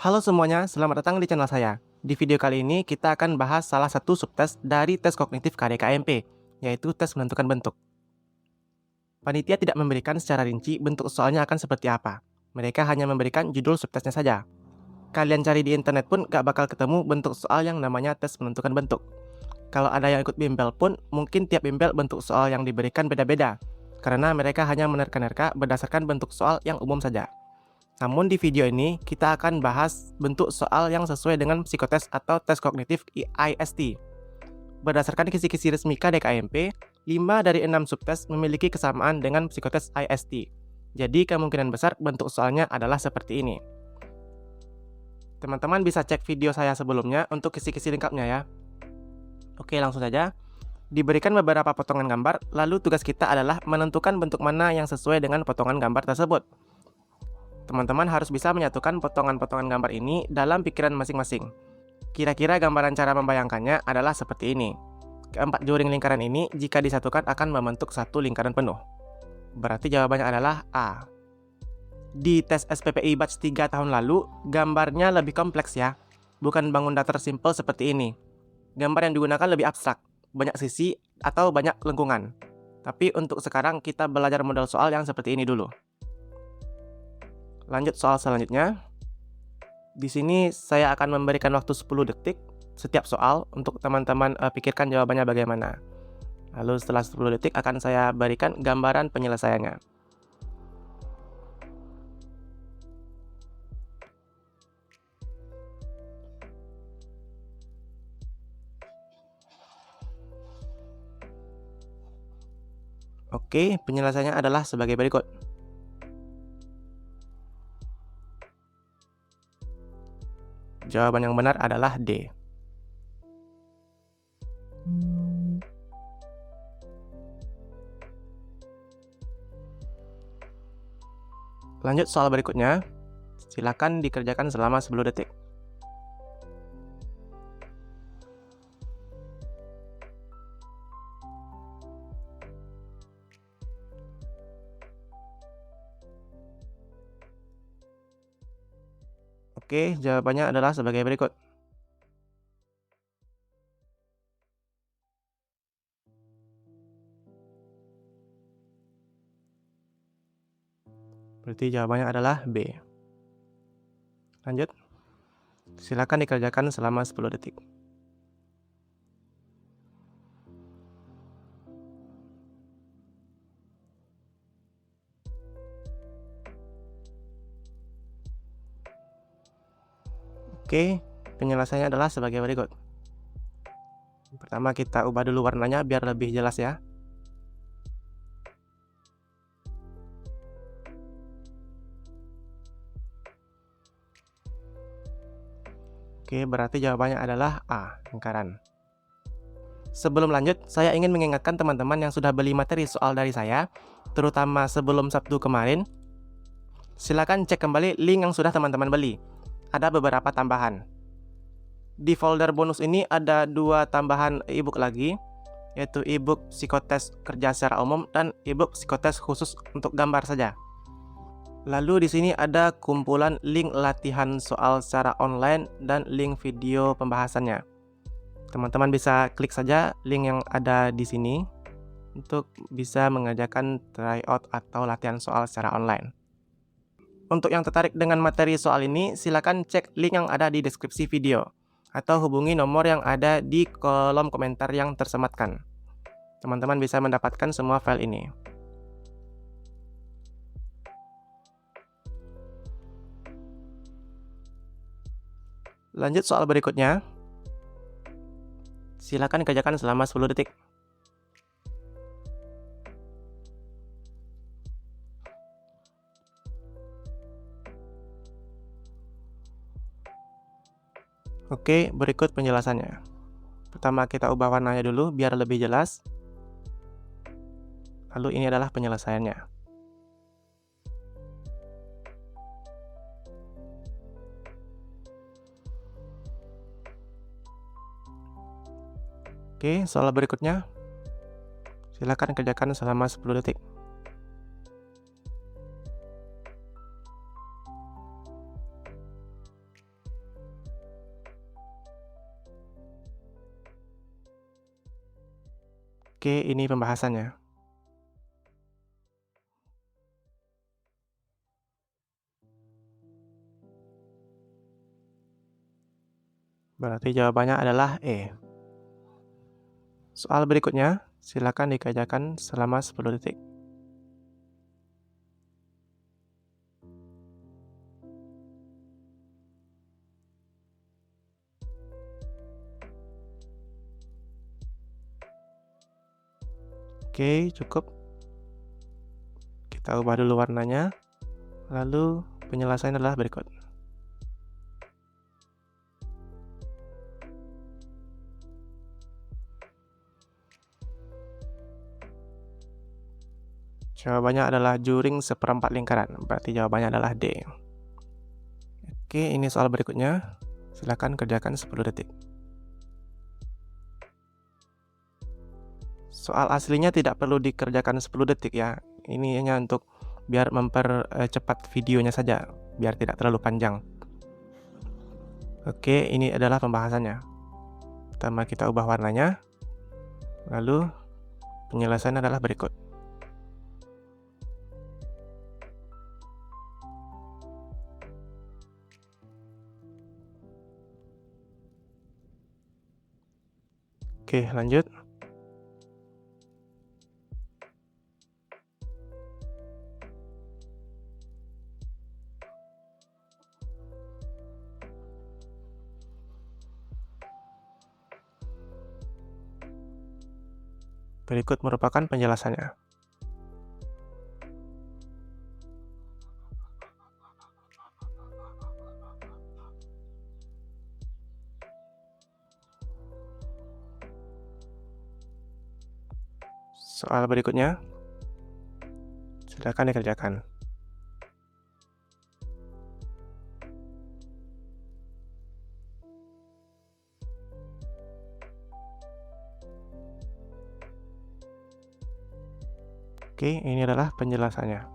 Halo semuanya, selamat datang di channel saya. Di video kali ini kita akan bahas salah satu subtes dari tes kognitif KDKMP, yaitu tes menentukan bentuk. Panitia tidak memberikan secara rinci bentuk soalnya akan seperti apa. Mereka hanya memberikan judul subtesnya saja. Kalian cari di internet pun gak bakal ketemu bentuk soal yang namanya tes menentukan bentuk. Kalau ada yang ikut bimbel pun, mungkin tiap bimbel bentuk soal yang diberikan beda-beda, karena mereka hanya menerka-nerka berdasarkan bentuk soal yang umum saja. Namun di video ini kita akan bahas bentuk soal yang sesuai dengan psikotes atau tes kognitif IST. Berdasarkan kisi-kisi resmi KDKMP, 5 dari 6 subtes memiliki kesamaan dengan psikotes IST. Jadi kemungkinan besar bentuk soalnya adalah seperti ini. Teman-teman bisa cek video saya sebelumnya untuk kisi-kisi lengkapnya ya. Oke, langsung saja. Diberikan beberapa potongan gambar, lalu tugas kita adalah menentukan bentuk mana yang sesuai dengan potongan gambar tersebut. Teman-teman harus bisa menyatukan potongan-potongan gambar ini dalam pikiran masing-masing. Kira-kira gambaran cara membayangkannya adalah seperti ini. Keempat juring lingkaran ini jika disatukan akan membentuk satu lingkaran penuh. Berarti jawabannya adalah A. Di tes SPPI batch 3 tahun lalu, gambarnya lebih kompleks ya. Bukan bangun datar simple seperti ini. Gambar yang digunakan lebih abstrak, banyak sisi atau banyak lengkungan. Tapi untuk sekarang kita belajar model soal yang seperti ini dulu. Lanjut soal selanjutnya. Di sini saya akan memberikan waktu 10 detik setiap soal untuk teman-teman pikirkan jawabannya bagaimana. Lalu setelah 10 detik akan saya berikan gambaran penyelesaiannya. Oke, penyelesaiannya adalah sebagai berikut. Jawaban yang benar adalah D. Lanjut soal berikutnya. Silakan dikerjakan selama 10 detik. Oke, jawabannya adalah sebagai berikut. Berarti jawabannya adalah B. Lanjut. Silakan dikerjakan selama 10 detik. Oke, penyelesaiannya adalah sebagai berikut. Pertama kita ubah dulu warnanya biar lebih jelas ya. Oke, berarti jawabannya adalah A, lingkaran. Sebelum lanjut, saya ingin mengingatkan teman-teman yang sudah beli materi soal dari saya, terutama sebelum Sabtu kemarin, silakan cek kembali link yang sudah teman-teman beli. Ada beberapa tambahan. Di folder bonus ini ada 2 tambahan ebook lagi, yaitu ebook psikotes kerja secara umum dan ebook psikotes khusus untuk gambar saja. Lalu di sini ada kumpulan link latihan soal secara online dan link video pembahasannya. Teman-teman bisa klik saja link yang ada di sini untuk bisa mengerjakan tryout atau latihan soal secara online. Untuk yang tertarik dengan materi soal ini, silakan cek link yang ada di deskripsi video atau hubungi nomor yang ada di kolom komentar yang tersematkan. Teman-teman bisa mendapatkan semua file ini. Lanjut soal berikutnya. Silakan kerjakan selama 10 detik. Oke, berikut penjelasannya. Pertama kita ubah warnanya dulu biar lebih jelas. Lalu ini adalah penyelesaiannya. Oke, soal berikutnya. Silakan kerjakan selama 10 detik. Oke, ini pembahasannya. Berarti jawabannya adalah E. Soal berikutnya, silakan dikerjakan selama 10 detik. Oke, cukup. Kita ubah dulu warnanya. Lalu penyelesaian adalah berikut. Jawabannya adalah juring seperempat lingkaran. Berarti jawabannya adalah D. Oke, ini soal berikutnya. Silakan kerjakan 10 detik. Soal aslinya tidak perlu dikerjakan 10 detik ya. Ini hanya untuk biar mempercepat videonya saja, biar tidak terlalu panjang. Oke, ini adalah pembahasannya. Pertama kita ubah warnanya. Lalu penyelesaian adalah berikut. Oke, lanjut. Berikut merupakan penjelasannya. Soal berikutnya, silakan dikerjakan. Oke, ini adalah penjelasannya.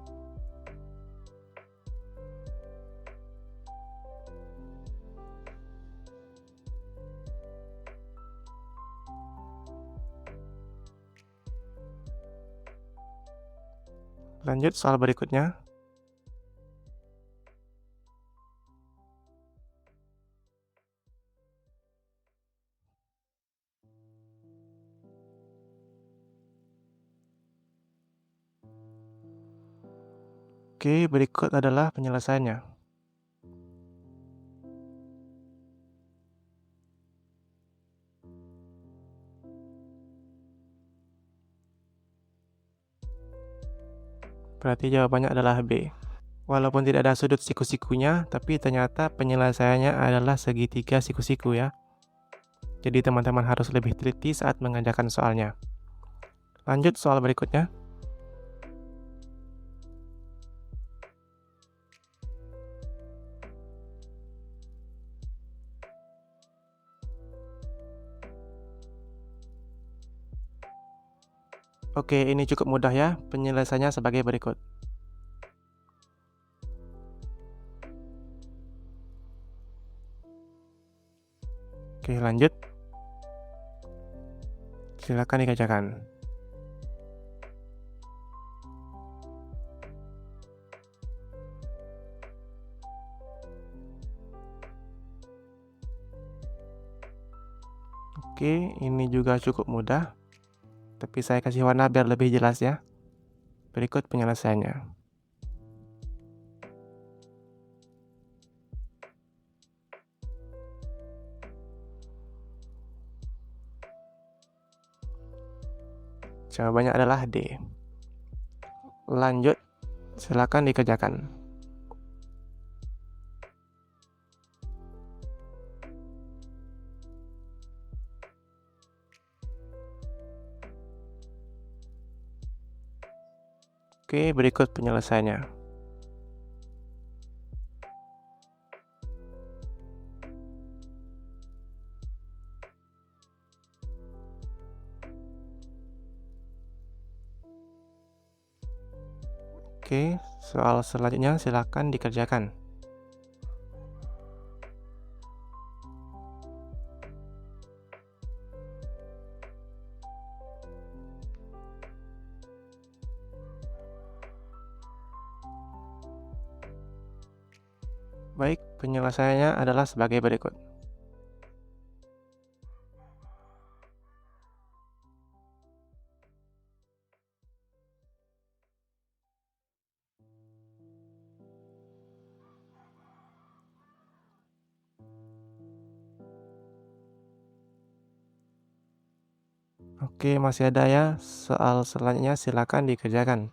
Lanjut soal berikutnya. Oke, berikut adalah penyelesaiannya. Berarti jawabannya adalah B. Walaupun tidak ada sudut siku-sikunya, tapi ternyata penyelesaiannya adalah segitiga siku-siku ya. Jadi teman-teman harus lebih teliti saat mengerjakan soalnya. Lanjut soal berikutnya. Oke, ini cukup mudah ya. Penyelesaiannya sebagai berikut. Oke, lanjut. Silakan dikerjakan. Oke, ini juga cukup mudah. Tapi saya kasih warna biar lebih jelas ya. Berikut penyelesaiannya. Jawabannya adalah D. Lanjut, silakan dikerjakan. Oke, berikut penyelesaiannya. Oke, soal selanjutnya silakan dikerjakan. Baik, penyelesaiannya adalah sebagai berikut. Oke, masih ada ya. Soal selanjutnya silakan dikerjakan.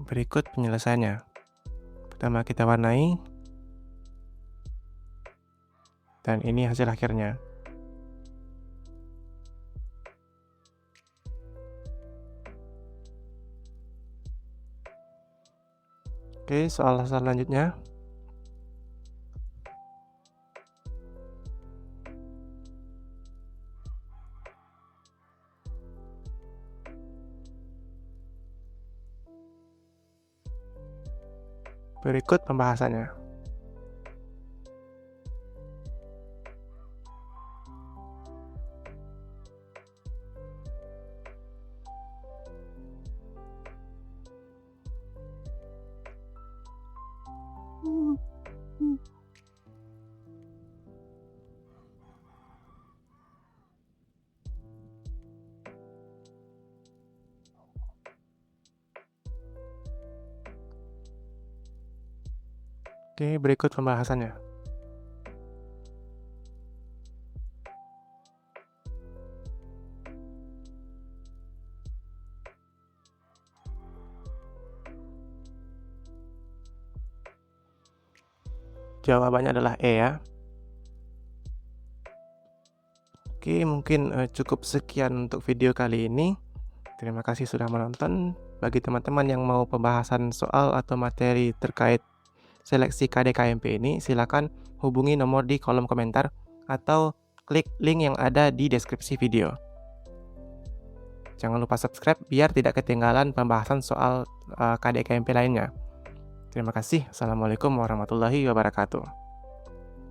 Berikut penyelesaiannya. Pertama kita warnai, dan ini hasil akhirnya. Oke, soal selanjutnya. Berikut pembahasannya. Oke, berikut pembahasannya. Jawabannya adalah E ya. Oke, mungkin cukup sekian untuk video kali ini. Terima kasih sudah menonton. Bagi teman-teman yang mau pembahasan soal atau materi terkait seleksi KDKMP ini, silakan hubungi nomor di kolom komentar atau klik link yang ada di deskripsi video. Jangan lupa subscribe biar tidak ketinggalan pembahasan soal KDKMP lainnya. Terima kasih. Assalamualaikum warahmatullahi wabarakatuh.